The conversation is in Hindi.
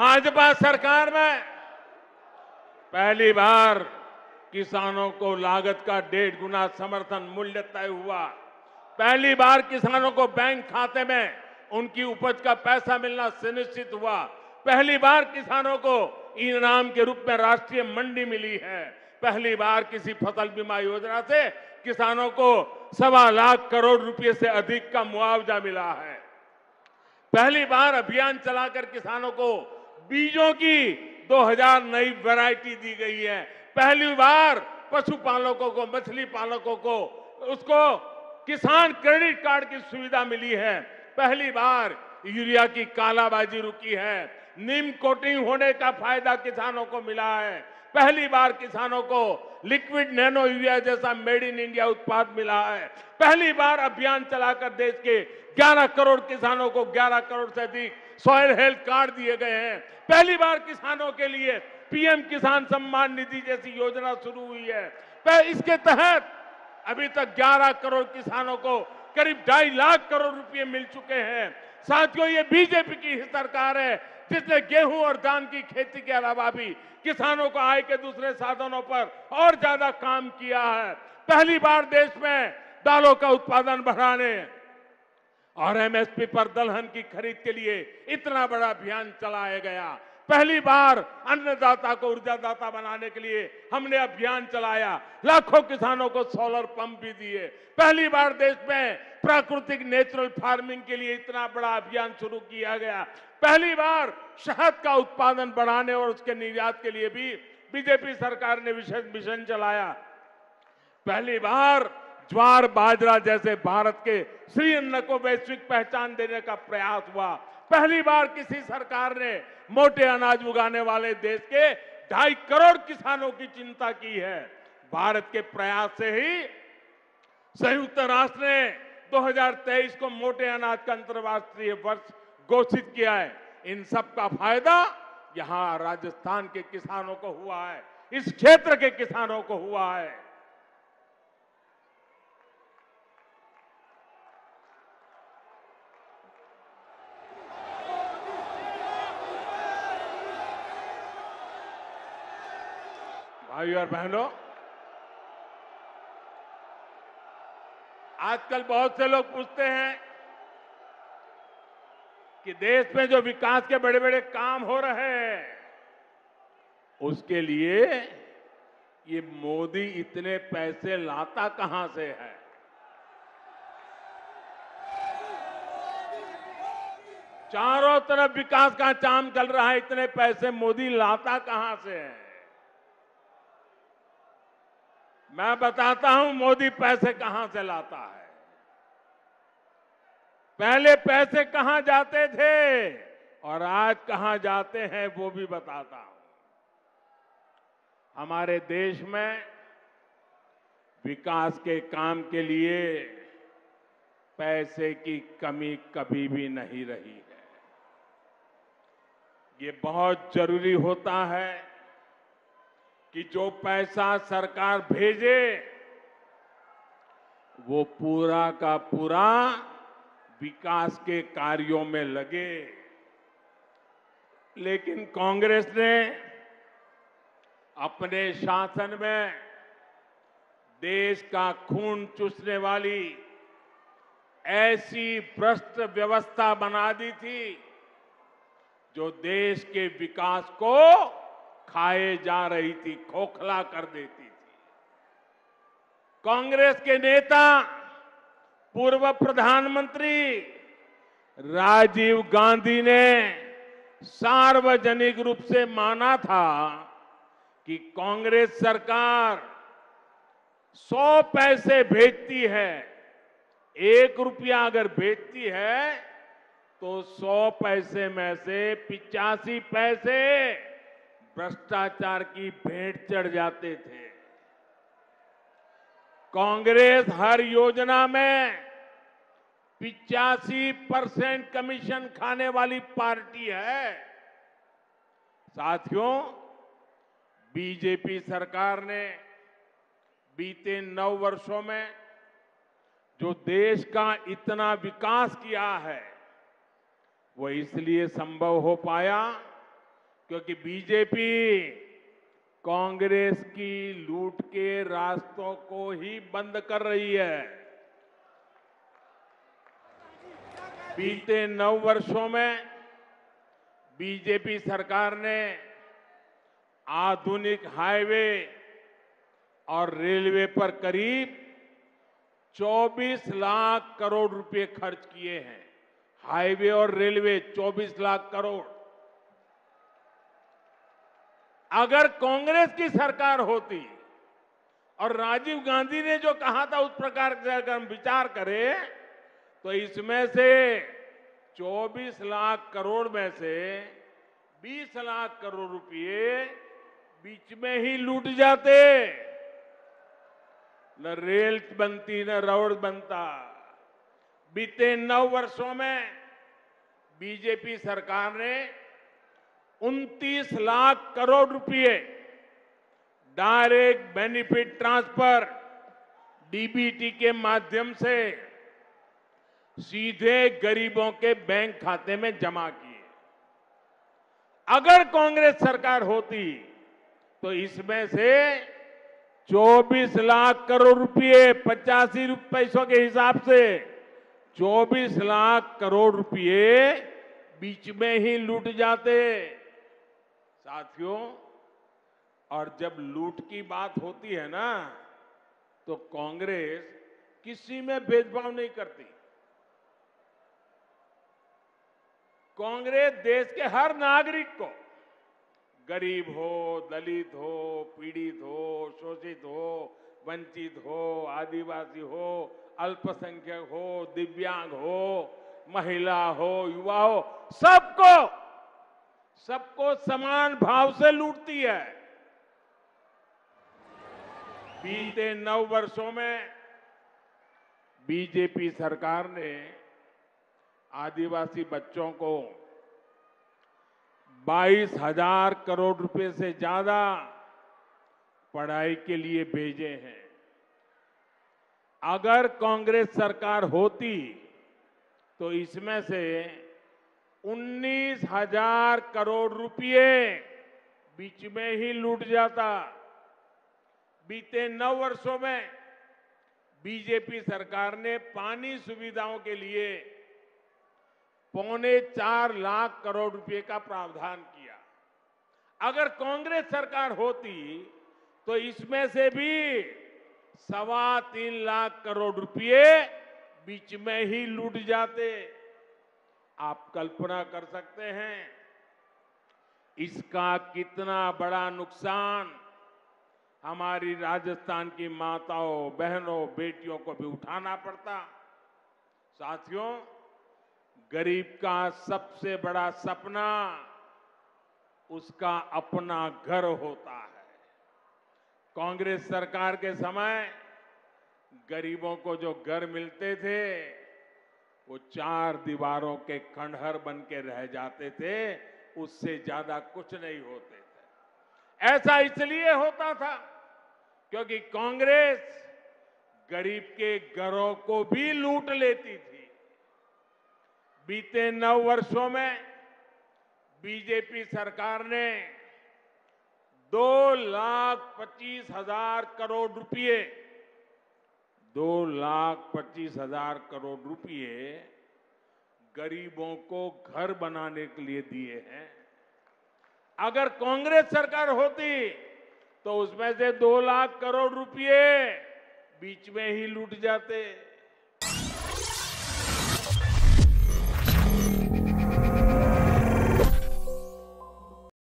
भाजपा सरकार में पहली बार किसानों को लागत का 1.5 गुना समर्थन मूल्य तय हुआ। पहली बार किसानों को बैंक खाते में उनकी उपज का पैसा मिलना सुनिश्चित हुआ। पहली बार किसानों को इनाम के रूप में राष्ट्रीय मंडी मिली है। पहली बार किसी फसल बीमा योजना से किसानों को 1.25 लाख करोड़ रुपए से अधिक का मुआवजा मिला है। पहली बार अभियान चलाकर किसानों को बीजों की 2000 नई वैरायटी दी गई है। पहली बार पशुपालकों को, मछली पालकों को उसको किसान क्रेडिट कार्ड की सुविधा मिली है। पहली बार यूरिया की कालाबाजी रुकी है। नीम कोटिंग होने का फायदा किसानों को मिला है। पहली बार किसानों को लिक्विड नैनो यूरिया जैसा मेड इन इंडिया उत्पाद मिला है। पहली बार अभियान चलाकर देश के 11 करोड़ किसानों को 11 करोड़ से अधिक सॉइल हेल्थ कार्ड दिए गए हैं। पहली बार किसानों के लिए पीएम किसान सम्मान निधि जैसी योजना शुरू हुई है। इसके तहत अभी तक 11 करोड़ किसानों को करीब 2.5 लाख करोड़ रुपए मिल चुके हैं। साथियों, ये बीजेपी की ही सरकार है जिसने गेहूं और धान की खेती के अलावा भी किसानों को आय के दूसरे साधनों पर और ज्यादा काम किया है। पहली बार देश में दालों का उत्पादन बढ़ाने और एमएसपी पर दलहन की खरीद के लिए इतना बड़ा अभियान चलाया गया। पहली बार अन्नदाता को ऊर्जादाता बनाने के लिए हमने अभियान चलाया। लाखों किसानों को सोलर पंप भी दिए। पहली बार देश में प्राकृतिक नेचुरल फार्मिंग के लिए इतना बड़ा अभियान शुरू किया गया। पहली बार शहद का उत्पादन बढ़ाने और उसके निर्यात के लिए भी बीजेपी सरकार ने विशेष मिशन चलाया। पहली बार ज्वार बाजरा जैसे भारत के श्री अन्न को वैश्विक पहचान देने का प्रयास हुआ। पहली बार किसी सरकार ने मोटे अनाज उगाने वाले देश के 2.5 करोड़ किसानों की चिंता की है। भारत के प्रयास से ही संयुक्त राष्ट्र ने 2023 को मोटे अनाज का अंतर्राष्ट्रीय वर्ष घोषित किया है। इन सब का फायदा यहां राजस्थान के किसानों को हुआ है, इस क्षेत्र के किसानों को हुआ है। भाइयों और बहनों, आजकल बहुत से लोग पूछते हैं कि देश में जो विकास के बड़े बड़े काम हो रहे हैं उसके लिए ये मोदी इतने पैसे लाता कहां से है। चारों तरफ विकास का काम चल रहा है, इतने पैसे मोदी लाता कहां से है। मैं बताता हूं मोदी पैसे कहां से लाता है। पहले पैसे कहां जाते थे और आज कहां जाते हैं वो भी बताता हूं। हमारे देश में विकास के काम के लिए पैसे की कमी कभी भी नहीं रही है। ये बहुत जरूरी होता है कि जो पैसा सरकार भेजे वो पूरा का पूरा विकास के कार्यों में लगे। लेकिन कांग्रेस ने अपने शासन में देश का खून चूसने वाली ऐसी भ्रष्ट व्यवस्था बना दी थी जो देश के विकास को खाए जा रही थी, खोखला कर देती थी। कांग्रेस के नेता पूर्व प्रधानमंत्री राजीव गांधी ने सार्वजनिक रूप से माना था कि कांग्रेस सरकार 100 पैसे भेजती है, 1 रुपया अगर भेजती है तो 100 पैसे में से 85 पैसे भ्रष्टाचार की भेंट चढ़ जाते थे। कांग्रेस हर योजना में 85% कमीशन खाने वाली पार्टी है। साथियों, बीजेपी सरकार ने बीते 9 वर्षों में जो देश का इतना विकास किया है वो इसलिए संभव हो पाया क्योंकि बीजेपी कांग्रेस की लूट के रास्तों को ही बंद कर रही है। बीते 9 वर्षों में बीजेपी सरकार ने आधुनिक हाईवे और रेलवे पर करीब 24 लाख करोड़ रुपए खर्च किए हैं। हाईवे और रेलवे 24 लाख करोड़। अगर कांग्रेस की सरकार होती और राजीव गांधी ने जो कहा था उस प्रकार से अगर हम विचार करें तो इसमें से 24 लाख करोड़ में से 20 लाख करोड़ रुपए बीच में ही लूट जाते। न रेल बनती न रोड बनता। बीते 9 वर्षों में बीजेपी सरकार ने 29 लाख करोड़ रुपए डायरेक्ट बेनिफिट ट्रांसफर डीबीटी के माध्यम से सीधे गरीबों के बैंक खाते में जमा किए। अगर कांग्रेस सरकार होती तो इसमें से 24 लाख करोड़ रुपए 85 पैसों के हिसाब से 24 लाख करोड़ रुपए बीच में ही लूट जाते। साथियों, और जब लूट की बात होती है ना तो कांग्रेस किसी में भेदभाव नहीं करती। कांग्रेस देश के हर नागरिक को, गरीब हो, दलित हो, पीड़ित हो, शोषित हो, वंचित हो, आदिवासी हो, अल्पसंख्यक हो, दिव्यांग हो, महिला हो, युवा हो, सबको समान भाव से लूटती है। बीते 9 वर्षों में बीजेपी सरकार ने आदिवासी बच्चों को 22,000 करोड़ रुपए से ज्यादा पढ़ाई के लिए भेजे हैं। अगर कांग्रेस सरकार होती तो इसमें से 19,000 करोड़ रुपए बीच में ही लूट जाता। बीते 9 वर्षों में बीजेपी सरकार ने पानी सुविधाओं के लिए 4.25 लाख करोड़ रुपए का प्रावधान किया। अगर कांग्रेस सरकार होती तो इसमें से भी 3.25 लाख करोड़ रुपए बीच में ही लूट जाते। आप कल्पना कर सकते हैं इसका कितना बड़ा नुकसान हमारी राजस्थान की माताओं, बहनों, बेटियों को भी उठाना पड़ता। साथियों, गरीब का सबसे बड़ा सपना उसका अपना घर होता है। कांग्रेस सरकार के समय गरीबों को जो घर मिलते थे वो 4 दीवारों के खंडहर बन के रह जाते थे, उससे ज्यादा कुछ नहीं होते थे। ऐसा इसलिए होता था क्योंकि कांग्रेस गरीब के घरों को भी लूट लेती थी। बीते 9 वर्षों में बीजेपी सरकार ने 2,25,000 करोड़ रुपए 2,25,000 करोड़ रुपए गरीबों को घर बनाने के लिए दिए हैं। अगर कांग्रेस सरकार होती तो उसमें से 2 लाख करोड़ रुपए बीच में ही लूट जाते।